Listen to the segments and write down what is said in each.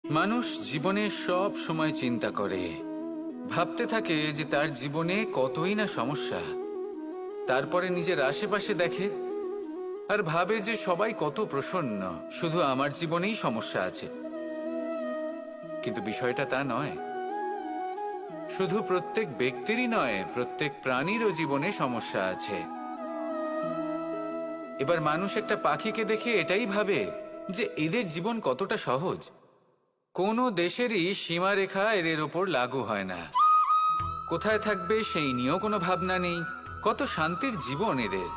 মানুষ জীবনে সব সময় চিন্তা করে, ভাবতে থাকে যে তার জীবনে কতই না সমস্যা। তারপরে নিজের আশেপাশে দেখে আর ভাবে যে সবাই কত প্রসন্ন, শুধু আমার জীবনেই সমস্যা আছে। কিন্তু বিষয়টা তা নয়। শুধু প্রত্যেক ব্যক্তিরই নয়, প্রত্যেক প্রাণীরও জীবনে সমস্যা আছে। এবার মানুষ একটা পাখিকে দেখে এটাই ভাবে যে এদের জীবন কতটা সহজ। কোনো দেশেরই সীমারেখা এদের ওপর লাগু হয় না। কোথায় থাকবে সেই নিয়েও কোনো ভাবনা নেই। কত শান্তির জীবন এদের।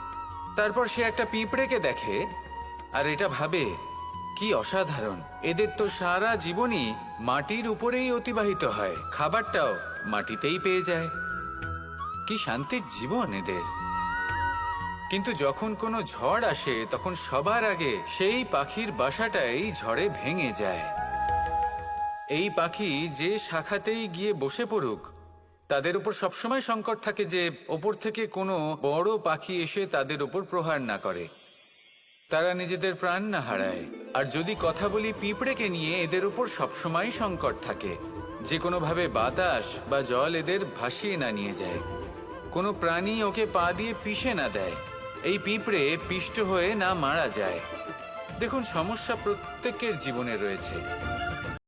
তারপর সে একটা পিঁপড়েকে দেখে আর এটা ভাবে কি অসাধারণ, এদের তো সারা জীবনই মাটির উপরেই অতিবাহিত হয়, খাবারটাও মাটিতেই পেয়ে যায়। কি শান্তির জীবন এদের। কিন্তু যখন কোনো ঝড় আসে তখন সবার আগে সেই পাখির বাসাটাই ঝড়ে ভেঙে যায়। এই পাখি যে শাখাতেই গিয়ে বসে পড়ুক, তাদের উপর সবসময় সংকট থাকে যে ওপর থেকে কোনো বড় পাখি এসে তাদের উপর প্রহার না করে, তারা নিজেদের প্রাণ না হারায়। আর যদি কথা বলি পিঁপড়েকে নিয়ে, এদের উপর সবসময় সংকট থাকে যে কোনোভাবে বাতাস বা জল এদের ভাসিয়ে না নিয়ে যায়, কোনো প্রাণী ওকে পা দিয়ে পিষে না দেয়, এই পিঁপড়ে পিষ্ট হয়ে না মারা যায়। দেখুন, সমস্যা প্রত্যেকের জীবনে রয়েছে।